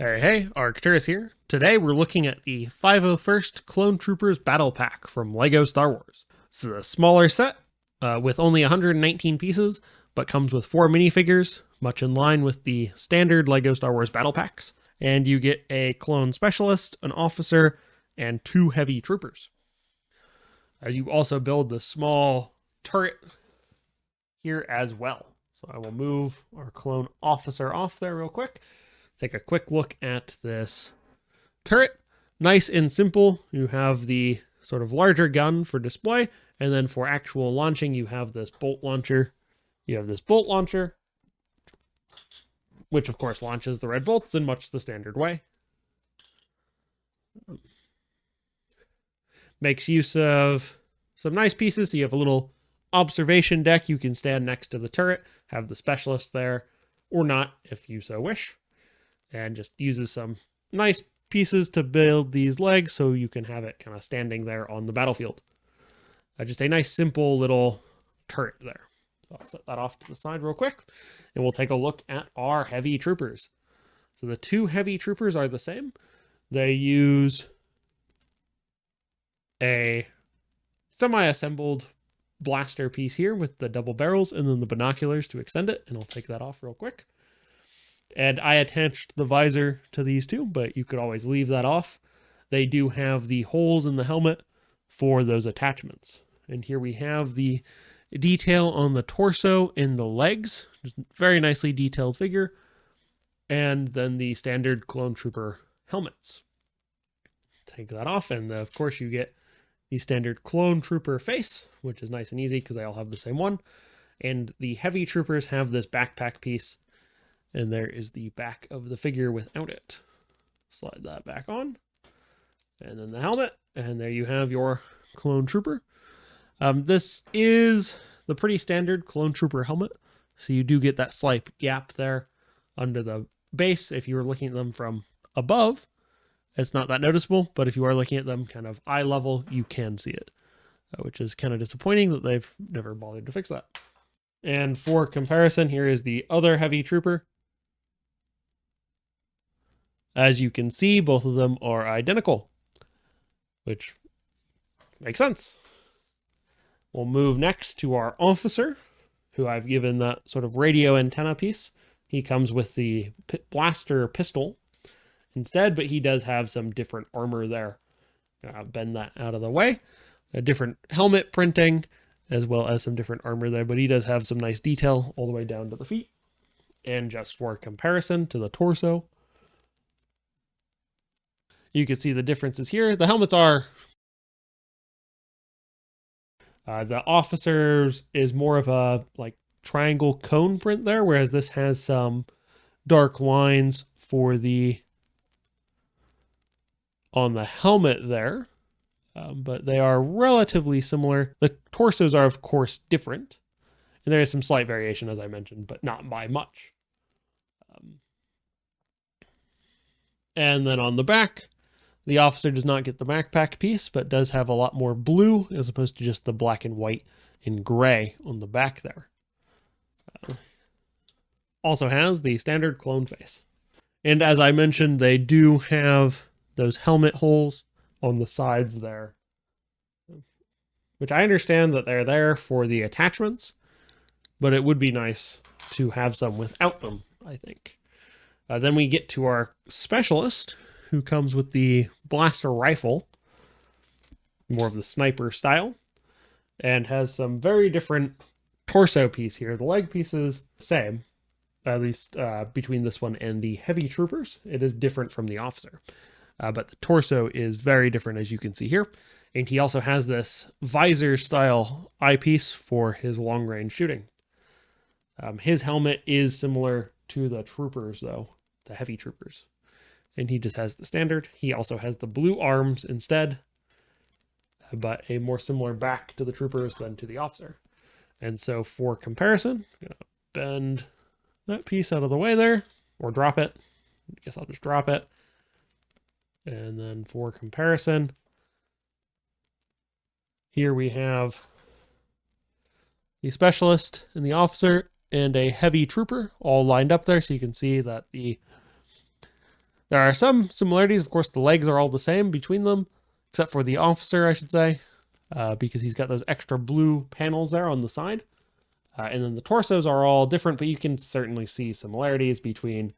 Hey, Arcturus here. Today we're looking at the 501st Clone Troopers Battle Pack from LEGO Star Wars. This is a smaller set with only 119 pieces, but comes with 4 minifigures, much in line with the standard LEGO Star Wars Battle Packs. And you get a clone specialist, an officer, and 2 heavy troopers. As you also build the small turret here as well. So I will move our clone officer off there real quick. Take a quick look at this turret. Nice and simple. You have the sort of larger gun for display, and then for actual launching, you have this bolt launcher. Which of course launches the red bolts in much the standard way. Makes use of some nice pieces. So you have a little observation deck. You can stand next to the turret, have the specialist there, or not if you so wish. And just uses some nice pieces to build these legs so you can have it kind of standing there on the battlefield. Just a nice simple little turret there. So I'll set that off to the side real quick, and we'll take a look at our heavy troopers. So the 2 heavy troopers are the same. They use a semi-assembled blaster piece here with the double barrels and then the binoculars to extend it, and I'll take that off real quick. And I attached the visor to these 2, but you could always leave that off. They do have the holes in the helmet for those attachments. And here we have the detail on the torso and the legs. Just very nicely detailed figure. And then the standard clone trooper helmets. Take that off, and of course you get the standard clone trooper face, which is nice and easy because they all have the same one. And the heavy troopers have this backpack piece. And there is the back of the figure without it. Slide that back on. And then the helmet. And there you have your clone trooper. This is the pretty standard clone trooper helmet. So you do get that slight gap there under the base. If you were looking at them from above, it's not that noticeable. But if you are looking at them kind of eye level, you can see it. Which is kind of disappointing that they've never bothered to fix that. And for comparison, here is the other heavy trooper. As you can see, both of them are identical, which makes sense. We'll move next to our officer, who I've given that sort of radio antenna piece. He comes with the blaster pistol instead, but he does have some different armor there. Bend that out of the way. A different helmet printing, as well as some different armor there, but he does have some nice detail all the way down to the feet. And just for comparison to the torso, you can see the differences here. The helmets are... the officer's is more of a like triangle cone print there, whereas this has some dark lines for on the helmet there. But they are relatively similar. The torsos are, of course, different. And there is some slight variation, as I mentioned, but not by much. And then on the back, the officer does not get the backpack piece, but does have a lot more blue as opposed to just the black and white and gray on the back there. Also has the standard clone face. And as I mentioned, they do have those helmet holes on the sides there, which I understand that they're there for the attachments, but it would be nice to have some without them, I think. Then we get to our specialist, who comes with the blaster rifle, more of the sniper style, and has some very different torso piece here. The leg piece is the same, at least between this one and the heavy troopers. It is different from the officer, but the torso is very different, as you can see here. And he also has this visor style eyepiece for his long range shooting. His helmet is similar to the troopers, though, the heavy troopers. And he just has the standard. He also has the blue arms instead, but a more similar back to the troopers than to the officer. And so for comparison, I'm going to bend that piece out of the way there, or drop it. I guess I'll just drop it. And then for comparison, here we have the specialist and the officer and a heavy trooper all lined up there. So you can see that the There are some similarities. Of course, the legs are all the same between them, except for the officer, I should say, because he's got those extra blue panels there on the side. And then the torsos are all different, but you can certainly see similarities between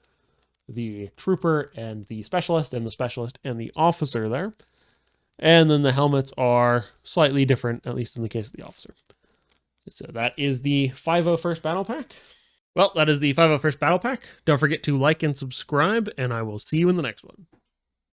the trooper and the specialist and the officer there. And then the helmets are slightly different, at least in the case of the officer. So that is the 501st Battle Pack. Well, that is the 501st Battle Pack. Don't forget to like and subscribe, and I will see you in the next one.